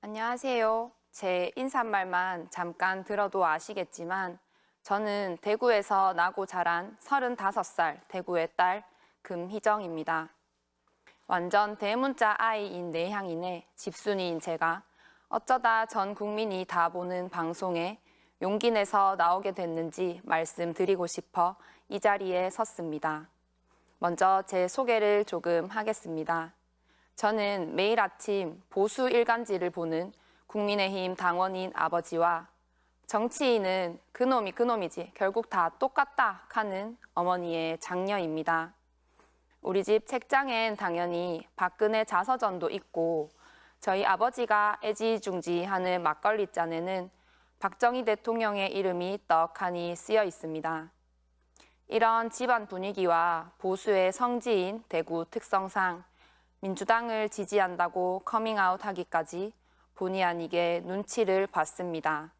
안녕하세요. 제 인사말만 잠깐 들어도 아시겠지만 저는 대구에서 나고 자란 35살 대구의 딸 금희정입니다. 완전 대문자 아이인 내향인의 집순이인 제가 어쩌다 전 국민이 다 보는 방송에 용기 내서 나오게 됐는지 말씀드리고 싶어 이 자리에 섰습니다. 먼저 제 소개를 조금 하겠습니다. 저는 매일 아침 보수 일간지를 보는 국민의힘 당원인 아버지와 정치인은 그놈이 그놈이지 결국 다 똑같다 하는 어머니의 장녀입니다. 우리 집 책장엔 당연히 박근혜 자서전도 있고 저희 아버지가 애지중지하는 막걸리 잔에는 박정희 대통령의 이름이 떡하니 쓰여 있습니다. 이런 집안 분위기와 보수의 성지인 대구 특성상 민주당을 지지한다고 커밍아웃 하기까지 본의 아니게 눈치를 봤습니다.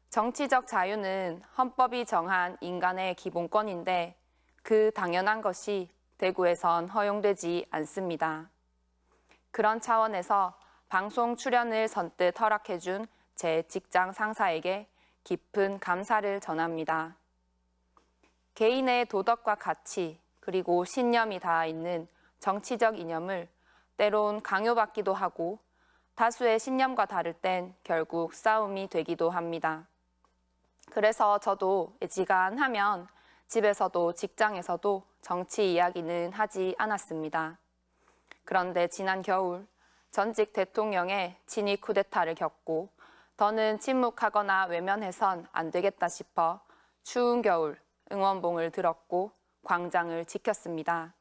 정치적 자유는 헌법이 정한 인간의 기본권인데 그 당연한 것이 대구에선 허용되지 않습니다. 그런 차원에서 방송 출연을 선뜻 허락해준 제 직장 상사에게 깊은 감사를 전합니다. 개인의 도덕과 가치 그리고 신념이 닿아 있는 정치적 이념을 때론 강요받기도 하고 다수의 신념과 다를 땐 결국 싸움이 되기도 합니다. 그래서 저도 애지간하면 집에서도 직장에서도 정치 이야기는 하지 않았습니다. 그런데 지난 겨울 전직 대통령의 친위 쿠데타를 겪고 더는 침묵하거나 외면해선 안 되겠다 싶어 추운 겨울 응원봉을 들었고 광장을 지켰습니다.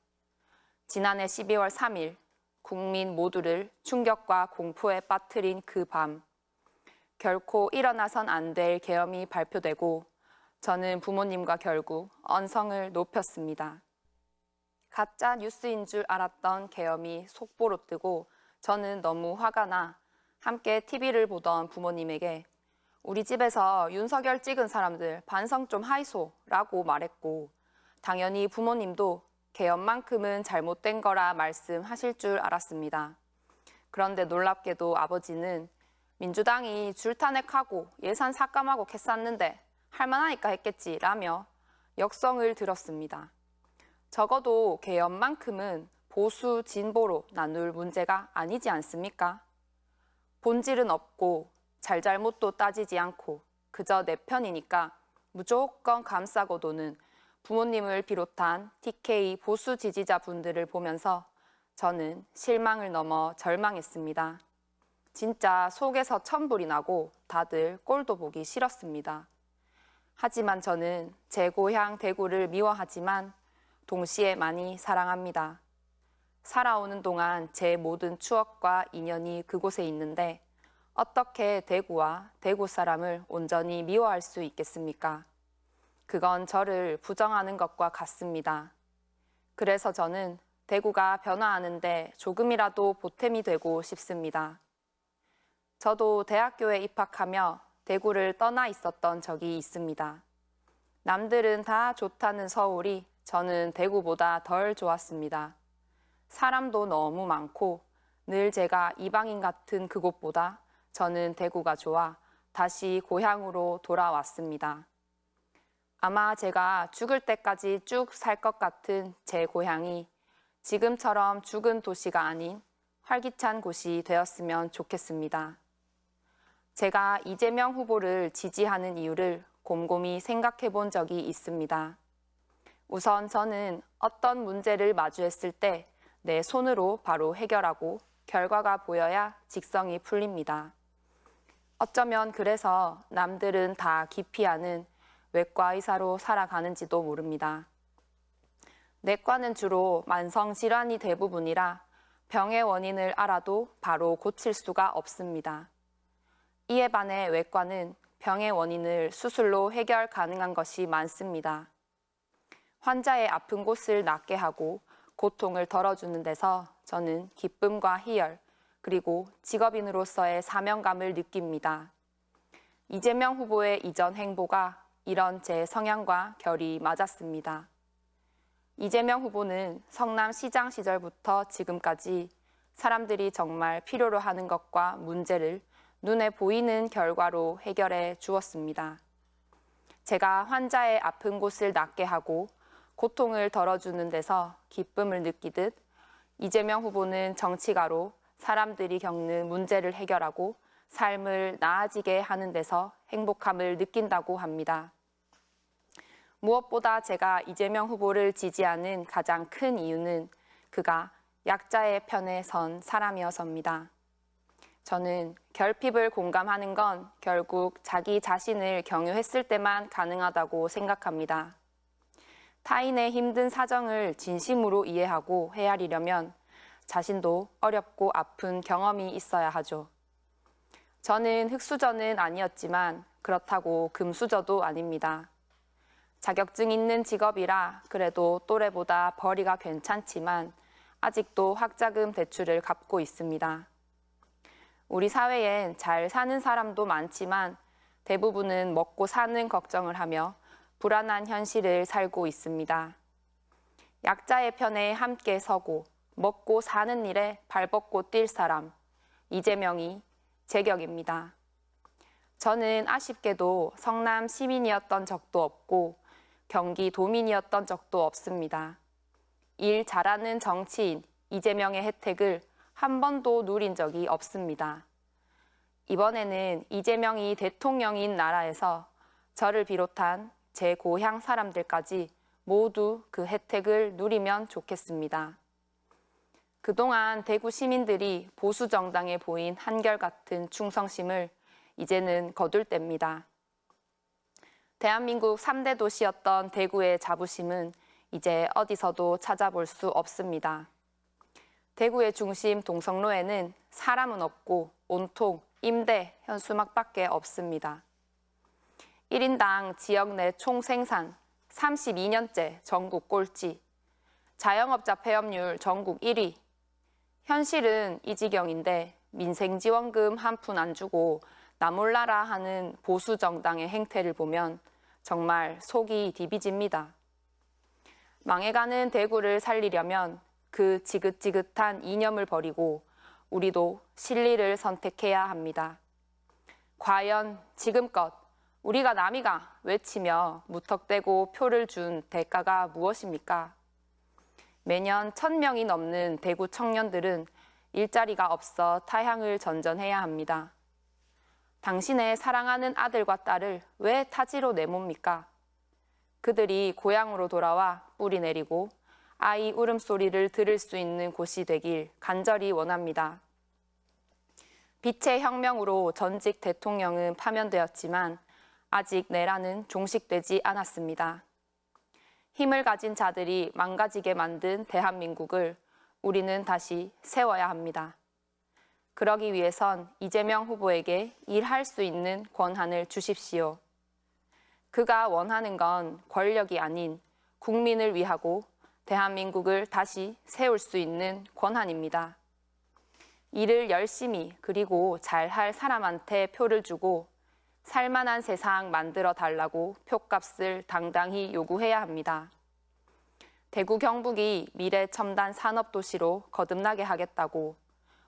지난해 12월 3일 국민 모두를 충격과 공포에 빠뜨린 그 밤, 결코 일어나선 안 될 계엄이 발표되고 저는 부모님과 결국 언성을 높였습니다. 가짜 뉴스인 줄 알았던 계엄이 속보로 뜨고 저는 너무 화가 나 함께 TV를 보던 부모님에게 우리 집에서 윤석열 찍은 사람들 반성 좀 하이소 라고 말했고 당연히 부모님도 계엄만큼은 잘못된 거라 말씀하실 줄 알았습니다. 그런데 놀랍게도 아버지는 민주당이 줄탄핵하고 예산 삭감하고 캐쌌는데 할만하니까 했겠지 라며 역성을 들었습니다. 적어도 계엄만큼은 보수 진보로 나눌 문제가 아니지 않습니까? 본질은 없고 잘잘못도 따지지 않고 그저 내 편이니까 무조건 감싸고 도는 부모님을 비롯한 TK 보수 지지자분들을 보면서 저는 실망을 넘어 절망했습니다. 진짜 속에서 천불이 나고 다들 꼴도 보기 싫었습니다. 하지만 저는 제 고향 대구를 미워하지만 동시에 많이 사랑합니다. 살아오는 동안 제 모든 추억과 인연이 그곳에 있는데 어떻게 대구와 대구 사람을 온전히 미워할 수 있겠습니까? 그건 저를 부정하는 것과 같습니다. 그래서 저는 대구가 변화하는데 조금이라도 보탬이 되고 싶습니다. 저도 대학교에 입학하며 대구를 떠나 있었던 적이 있습니다. 남들은 다 좋다는 서울이 저는 대구보다 덜 좋았습니다. 사람도 너무 많고 늘 제가 이방인 같은 그곳보다 저는 대구가 좋아 다시 고향으로 돌아왔습니다. 아마 제가 죽을 때까지 쭉 살 것 같은 제 고향이 지금처럼 죽은 도시가 아닌 활기찬 곳이 되었으면 좋겠습니다. 제가 이재명 후보를 지지하는 이유를 곰곰이 생각해 본 적이 있습니다. 우선 저는 어떤 문제를 마주했을 때 내 손으로 바로 해결하고 결과가 보여야 직성이 풀립니다. 어쩌면 그래서 남들은 다 기피하는 외과 의사로 살아가는지도 모릅니다. 내과는 주로 만성 질환이 대부분이라 병의 원인을 알아도 바로 고칠 수가 없습니다. 이에 반해 외과는 병의 원인을 수술로 해결 가능한 것이 많습니다. 환자의 아픈 곳을 낫게 하고 고통을 덜어주는 데서 저는 기쁨과 희열, 그리고 직업인으로서의 사명감을 느낍니다. 이재명 후보의 이전 행보가 이런 제 성향과 결이 맞았습니다. 이재명 후보는 성남시장 시절부터 지금까지 사람들이 정말 필요로 하는 것과 문제를 눈에 보이는 결과로 해결해 주었습니다. 제가 환자의 아픈 곳을 낫게 하고 고통을 덜어주는 데서 기쁨을 느끼듯 이재명 후보는 정치가로 사람들이 겪는 문제를 해결하고 삶을 나아지게 하는 데서 행복함을 느낀다고 합니다. 무엇보다 제가 이재명 후보를 지지하는 가장 큰 이유는 그가 약자의 편에 선 사람이어서입니다. 저는 결핍을 공감하는 건 결국 자기 자신을 경유했을 때만 가능하다고 생각합니다. 타인의 힘든 사정을 진심으로 이해하고 헤아리려면 자신도 어렵고 아픈 경험이 있어야 하죠. 저는 흙수저는 아니었지만 그렇다고 금수저도 아닙니다. 자격증 있는 직업이라 그래도 또래보다 벌이가 괜찮지만 아직도 학자금 대출을 갚고 있습니다. 우리 사회엔 잘 사는 사람도 많지만 대부분은 먹고 사는 걱정을 하며 불안한 현실을 살고 있습니다. 약자의 편에 함께 서고 먹고 사는 일에 발벗고 뛸 사람, 이재명이 제격입니다. 저는 아쉽게도 성남 시민이었던 적도 없고 경기 도민이었던 적도 없습니다. 일 잘하는 정치인 이재명의 혜택을 한 번도 누린 적이 없습니다. 이번에는 이재명이 대통령인 나라에서 저를 비롯한 제 고향 사람들까지 모두 그 혜택을 누리면 좋겠습니다. 그동안 대구 시민들이 보수 정당에 보인 한결같은 충성심을 이제는 거둘 때입니다. 대한민국 3대 도시였던 대구의 자부심은 이제 어디서도 찾아볼 수 없습니다. 대구의 중심 동성로에는 사람은 없고 온통 임대, 현수막밖에 없습니다. 1인당 지역 내 총생산 32년째 전국 꼴찌, 자영업자 폐업률 전국 1위. 현실은 이 지경인데 민생지원금 한 푼 안 주고 나 몰라라 하는 보수 정당의 행태를 보면 정말 속이 디비집니다. 망해가는 대구를 살리려면 그 지긋지긋한 이념을 버리고 우리도 실리를 선택해야 합니다. 과연 지금껏 우리가 남이가 외치며 무턱대고 표를 준 대가가 무엇입니까? 매년 1,000명이 넘는 대구 청년들은 일자리가 없어 타향을 전전해야 합니다. 당신의 사랑하는 아들과 딸을 왜 타지로 내뭅니까? 그들이 고향으로 돌아와 뿌리 내리고 아이 울음소리를 들을 수 있는 곳이 되길 간절히 원합니다. 빛의 혁명으로 전직 대통령은 파면되었지만 아직 내란은 종식되지 않았습니다. 힘을 가진 자들이 망가지게 만든 대한민국을 우리는 다시 세워야 합니다. 그러기 위해선 이재명 후보에게 일할 수 있는 권한을 주십시오. 그가 원하는 건 권력이 아닌 국민을 위하고 대한민국을 다시 세울 수 있는 권한입니다. 일을 열심히 그리고 잘할 사람한테 표를 주고 살만한 세상 만들어 달라고 표값을 당당히 요구해야 합니다. 대구 경북이 미래 첨단 산업도시로 거듭나게 하겠다고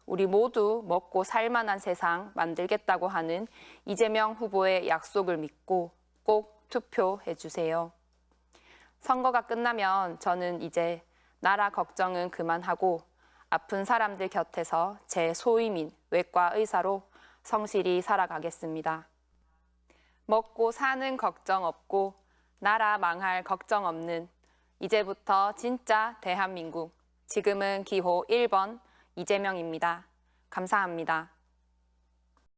우리 모두 먹고 살만한 세상 만들겠다고 하는 이재명 후보의 약속을 믿고 꼭 투표해 주세요. 선거가 끝나면 저는 이제 나라 걱정은 그만하고 아픈 사람들 곁에서 제 소위민 외과 의사로 성실히 살아가겠습니다. 먹고 사는 걱정 없고 나라 망할 걱정 없는 이제부터 진짜 대한민국, 지금은 기호 1번 이재명입니다. 감사합니다.